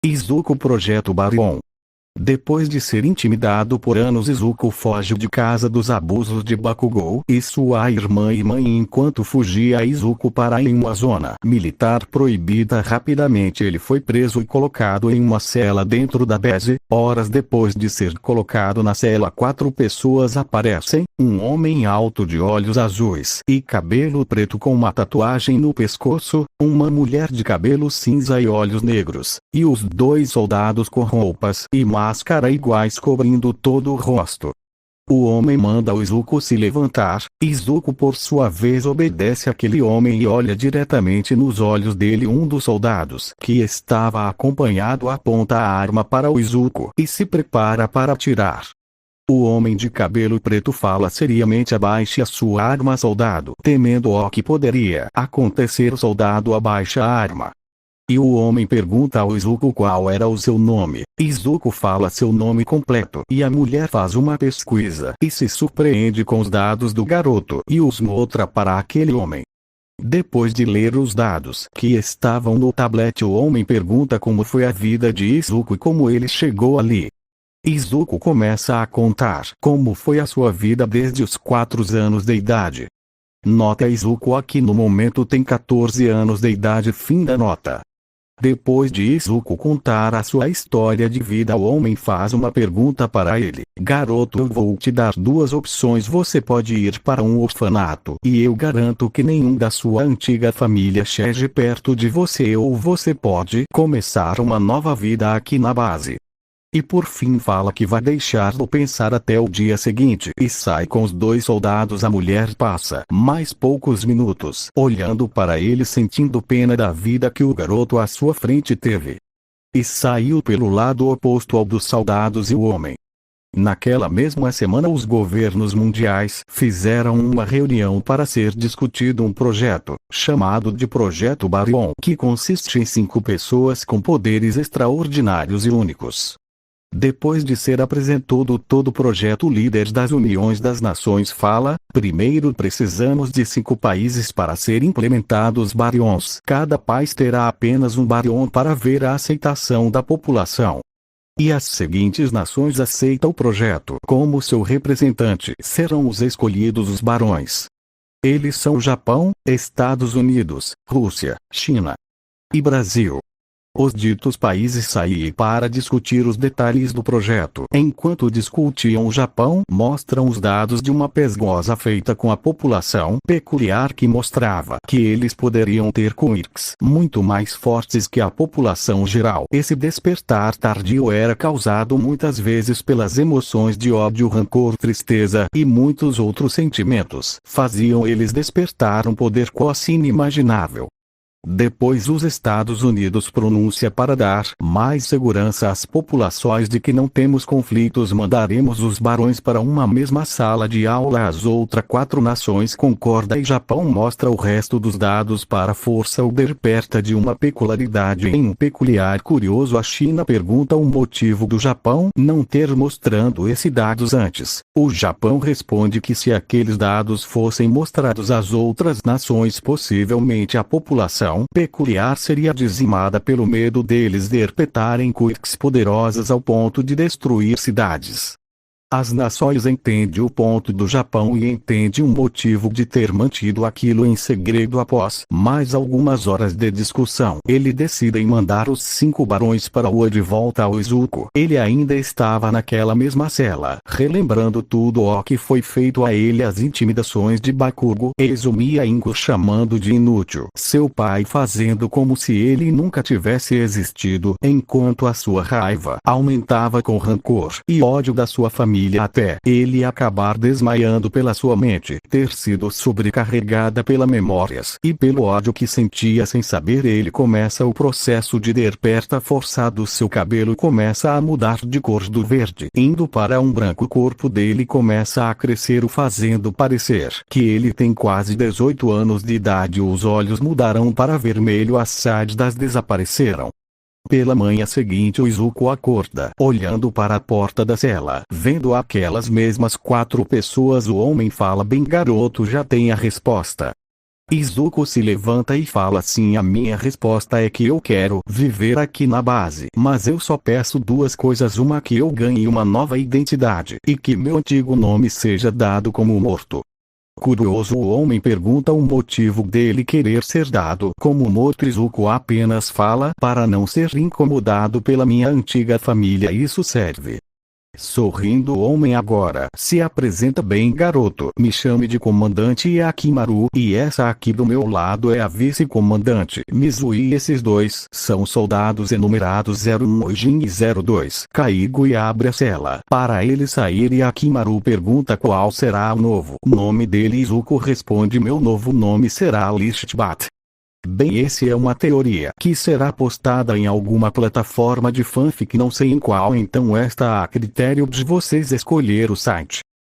Izuku projeta o Baryon. Depois de ser intimidado por anos, Izuku foge de casa dos abusos de Bakugou e sua irmã e mãe. Enquanto fugia, Izuku para em uma zona militar proibida. Rapidamente ele foi preso e colocado em uma cela dentro da base. Horas depois de ser colocado na cela, 4 pessoas aparecem: um homem alto de olhos azuis e cabelo preto com uma tatuagem no pescoço, uma mulher de cabelo cinza e olhos negros, e os 2 soldados com roupas e máscara iguais cobrindo todo o rosto. O homem manda o Izuku se levantar. Izuku por sua vez obedece àquele homem e olha diretamente nos olhos dele. Um dos soldados que estava acompanhado aponta a arma para o Izuku e se prepara para atirar. O homem de cabelo preto fala seriamente: abaixe a sua arma, soldado. Temendo o que poderia acontecer, o soldado abaixa a arma. E o homem pergunta ao Izuku qual era o seu nome. Izuku fala seu nome completo e a mulher faz uma pesquisa e se surpreende com os dados do garoto e os mostra para aquele homem. Depois de ler os dados que estavam no tablet, o homem pergunta como foi a vida de Izuku e como ele chegou ali. Izuku começa a contar como foi a sua vida desde os 4 anos de idade. Nota: Izuku aqui no momento tem 14 anos de idade. Fim da nota. Depois de Izuku contar a sua história de vida, o homem faz uma pergunta para ele: garoto, eu vou te dar 2 opções. Você pode ir para um orfanato e eu garanto que nenhum da sua antiga família chegue perto de você, ou você pode começar uma nova vida aqui na base. E por fim fala que vai deixá-lo pensar até o dia seguinte e sai com os 2 soldados. A mulher passa mais poucos minutos olhando para ele, sentindo pena da vida que o garoto à sua frente teve. E saiu pelo lado oposto ao dos soldados e o homem. Naquela mesma semana, os governos mundiais fizeram uma reunião para ser discutido um projeto, chamado de Projeto Baryon, que consiste em 5 pessoas com poderes extraordinários e únicos. Depois de ser apresentado todo o projeto, o líder das Uniões das Nações fala: primeiro precisamos de 5 países para ser implementados baryons. Cada país terá apenas um baryon para ver a aceitação da população. E as seguintes nações aceitam o projeto como seu representante serão os escolhidos os barões. Eles são Japão, Estados Unidos, Rússia, China e Brasil. Os ditos países saíram para discutir os detalhes do projeto. Enquanto discutiam, o Japão mostram os dados de uma pesquisa feita com a população peculiar que mostrava que eles poderiam ter quirks muito mais fortes que a população geral. Esse despertar tardio era causado muitas vezes pelas emoções de ódio, rancor, tristeza e muitos outros sentimentos. Faziam eles despertar um poder quase inimaginável. Depois os Estados Unidos pronuncia para dar mais segurança às populações de que não temos conflitos, mandaremos os barões para uma mesma sala de aula. As outras 4 nações concordam e Japão mostra o resto dos dados para a força. O desperta de uma peculiaridade em um peculiar curioso. A China pergunta o motivo do Japão não ter mostrado esses dados antes. O Japão responde que se aqueles dados fossem mostrados às outras nações, possivelmente a população peculiar seria dizimada pelo medo deles despertarem quirks poderosas ao ponto de destruir cidades. As nações entendem o ponto do Japão e entendem o motivo de ter mantido aquilo em segredo. Após mais algumas horas de discussão, ele decide em mandar os 5 barões para o de volta ao Izuku. Ele ainda estava naquela mesma cela, relembrando tudo o que foi feito a ele, as intimidações de Bakugo, Izumi Ingo chamando de inútil, seu pai fazendo como se ele nunca tivesse existido, enquanto a sua raiva aumentava com rancor e ódio da sua família, até ele acabar desmaiando pela sua mente ter sido sobrecarregada pelas memórias e pelo ódio que sentia sem saber. Ele começa o processo de desperta forçado. Seu cabelo começa a mudar de cor do verde indo para um branco. O corpo dele começa a crescer, o fazendo parecer que ele tem quase 18 anos de idade. Os olhos mudaram para vermelho, as sádidas desapareceram. Pela manhã seguinte, o Izuku acorda, olhando para a porta da cela, vendo aquelas mesmas 4 pessoas. O homem fala: bem garoto, já tem a resposta. Izuku se levanta e fala: sim, a minha resposta é que eu quero viver aqui na base. Mas eu só peço duas coisas: uma, que eu ganhe uma nova identidade, e que meu antigo nome seja dado como morto. Curioso, o homem pergunta o motivo dele querer ser dado como morto. Izuku apenas fala: para não ser incomodado pela minha antiga família, isso serve. Sorrindo, o homem agora se apresenta: bem, garoto, me chame de comandante Yakimaru, e essa aqui do meu lado é a vice-comandante Mizui. Esses dois são soldados enumerados 01 Ojin e 02 Kaigo, e abre a cela para ele sair. Yakimaru pergunta qual será o novo nome dele. Izuku responde: meu novo nome será Listbat. Bem, esse é uma teoria que será postada em alguma plataforma de fanfic, não sei em qual, então está a critério de vocês escolher o site.